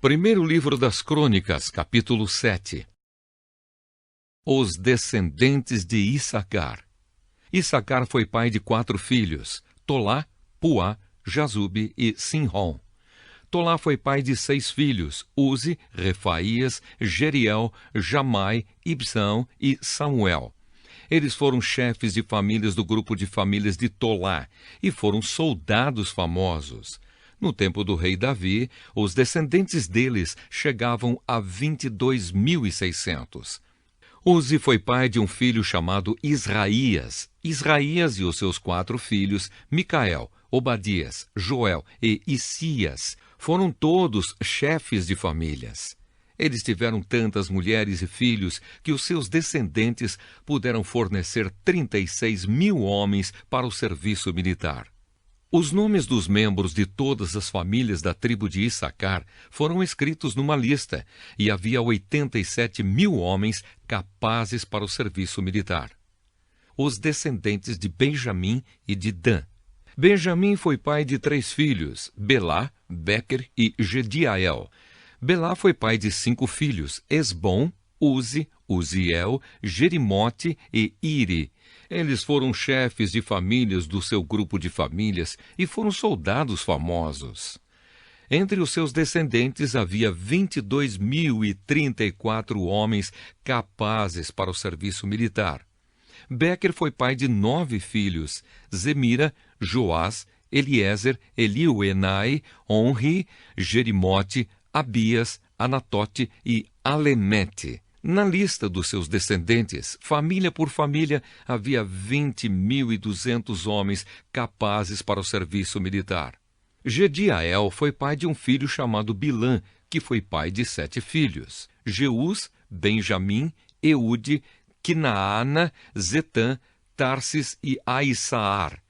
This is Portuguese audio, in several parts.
Primeiro livro das Crônicas, capítulo 7. Os descendentes de Issacar. Issacar foi pai de 4 filhos, Tolá, Puá, Jazube e Sinrom. Tolá foi pai de 6 filhos, Uzi, Refaías, Jeriel, Jamai, Ibsão e Samuel. Eles foram chefes de famílias do grupo de famílias de Tolá e foram soldados famosos. No tempo do rei Davi, os descendentes deles chegavam a 22.600. Uzi foi pai de um filho chamado Israías. Israías e os seus 4 filhos, Micael, Obadias, Joel e Isias, foram todos chefes de famílias. Eles tiveram tantas mulheres e filhos que os seus descendentes puderam fornecer 36.000 homens para o serviço militar. Os nomes dos membros de todas as famílias da tribo de Issacar foram escritos numa lista, e havia 87.000 homens capazes para o serviço militar. Os descendentes de Benjamim e de Dan. Benjamim foi pai de 3 filhos, Belá, Bequer e Gediael. Belá foi pai de 5 filhos, Esbom, Uzi, Uziel, Jerimote e Iri. Eles foram chefes de famílias do seu grupo de famílias e foram soldados famosos. Entre os seus descendentes havia 22.034 homens capazes para o serviço militar. Bequer foi pai de 9 filhos, Zemira, Joás, Eliezer, Eliuenai, Onri, Jerimote, Abias, Anatote e Alemete. Na lista dos seus descendentes, família por família, havia 20.200 homens capazes para o serviço militar. Gediael foi pai de um filho chamado Bilã, que foi pai de 7 filhos, Jeús, Benjamim, Eude, Quinaana, Zetã, Tarsis e Aissaar.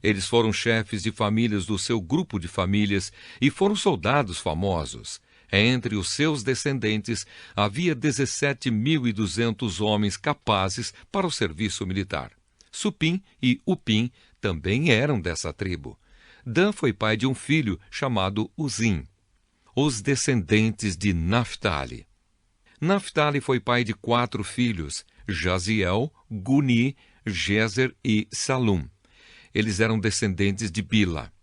Eles foram chefes de famílias do seu grupo de famílias e foram soldados famosos. Entre os seus descendentes, havia 17.200 homens capazes para o serviço militar. Supim e Upim também eram dessa tribo. Dan foi pai de um filho chamado Uzim. Os descendentes de Naphtali. Naphtali foi pai de 4 filhos, Jaziel, Guni, Jezer e Salum. Eles eram descendentes de Bila.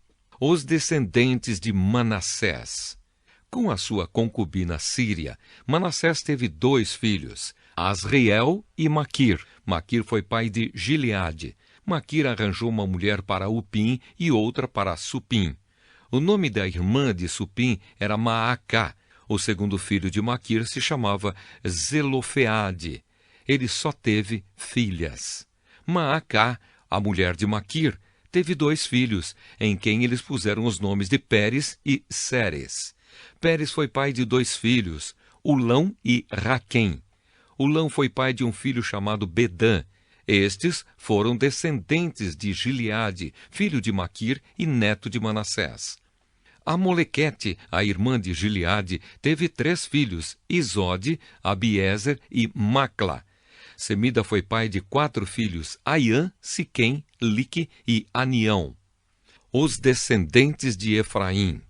Os descendentes de Manassés. Com a sua concubina Síria, Manassés teve 2 filhos, Asriel e Maquir. Maquir foi pai de Gileade. Maquir arranjou uma mulher para Upim e outra para Supim. O nome da irmã de Supim era Maacá. O segundo filho de Maquir se chamava Zelofeade. Ele só teve filhas. Maacá, a mulher de Maquir, teve 2 filhos, em quem eles puseram os nomes de Pérez e Séres. Pérez foi pai de 2 filhos, Ulão e Raquém. Ulão foi pai de um filho chamado Bedã. Estes foram descendentes de Gileade, filho de Maquir e neto de Manassés. Amolequete, a irmã de Gileade, teve 3 filhos, Isode, Abiezer e Macla. Semida foi pai de 4 filhos, Aiã, Siquém, Lique e Anião. Os descendentes de Efraim.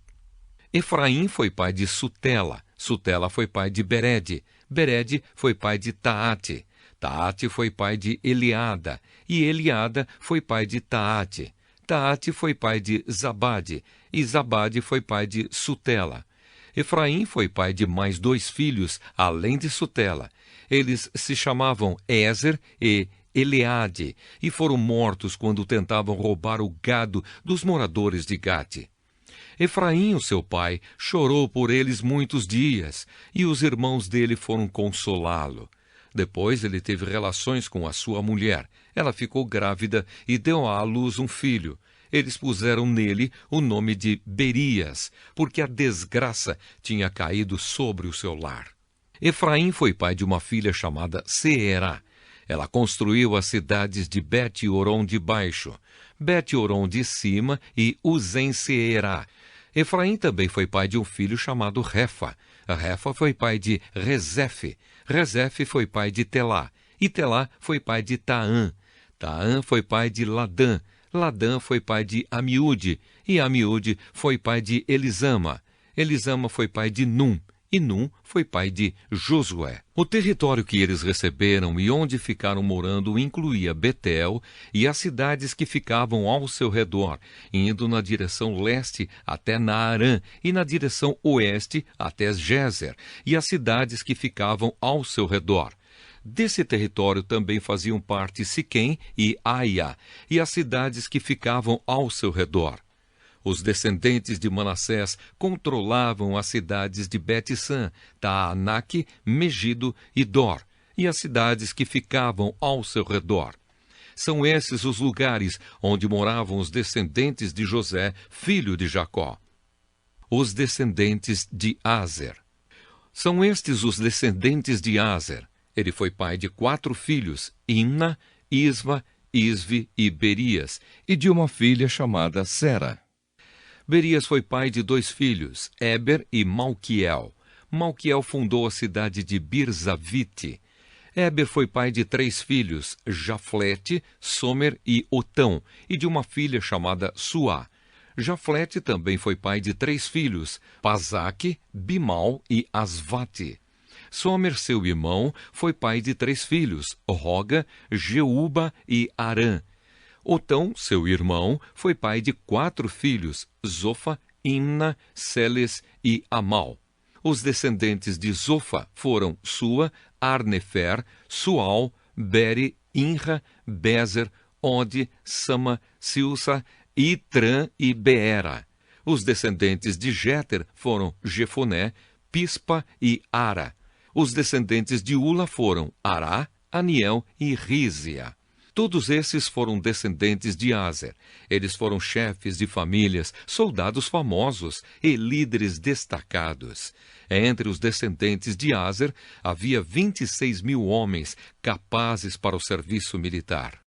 Efraim foi pai de Sutela. Sutela foi pai de Bered. Bered foi pai de Taate. Taate foi pai de Eliada. E Eliada foi pai de Taate. Taate foi pai de Zabade. E Zabade foi pai de Sutela. Efraim foi pai de mais 2 filhos, além de Sutela. Eles se chamavam Ézer e Eleade, e foram mortos quando tentavam roubar o gado dos moradores de Gate. Efraim, o seu pai, chorou por eles muitos dias, e os irmãos dele foram consolá-lo. Depois ele teve relações com a sua mulher. Ela ficou grávida e deu à luz um filho. Eles puseram nele o nome de Berias, porque a desgraça tinha caído sobre o seu lar. Efraim foi pai de uma filha chamada Seerá. Ela construiu as cidades de Bet-Oron de baixo, Bet-Oron de cima e Uzen-Seerá. Efraim também foi pai de um filho chamado Refa. Refa foi pai de Rezefe. Rezefe foi pai de Telá. E Telá foi pai de Taã. Taã foi pai de Ladã. Ladã foi pai de Amiúde. E Amiúde foi pai de Elisama. Elisama foi pai de Num, e Num foi pai de Josué. O território que eles receberam e onde ficaram morando incluía Betel e as cidades que ficavam ao seu redor, indo na direção leste até Naarã e na direção oeste até Gézer, e as cidades que ficavam ao seu redor. Desse território também faziam parte Siquém e Aia, e as cidades que ficavam ao seu redor. Os descendentes de Manassés controlavam as cidades de Bet-San, Taanaque, Megido e Dor, e as cidades que ficavam ao seu redor. São esses os lugares onde moravam os descendentes de José, filho de Jacó. Os descendentes de Aser. São estes os descendentes de Aser. Ele foi pai de 4 filhos, Imna, Isva, Isvi e Berias, e de uma filha chamada Sera. Berias foi pai de 2 filhos, Éber e Malquiel. Malquiel fundou a cidade de Birzavite. Éber foi pai de 3 filhos, Jaflete, Somer e Otão, e de uma filha chamada Suá. Jaflete também foi pai de 3 filhos, Pazaque, Bimal e Asvate. Somer, seu irmão, foi pai de 3 filhos, Roga, Jeuba e Arã. Otão, seu irmão, foi pai de 4 filhos, Zofa, Imna, Seles e Amal. Os descendentes de Zofa foram Sua, Arnefer, Sual, Beri, Inra, Bezer, Ode, Sama, Silsa, Itran e Beera. Os descendentes de Jéter foram Jefoné, Pispa e Ara. Os descendentes de Ula foram Ará, Aniel e Rízia. Todos esses foram descendentes de Aser. Eles foram chefes de famílias, soldados famosos e líderes destacados. Entre os descendentes de Aser, havia 26.000 homens capazes para o serviço militar.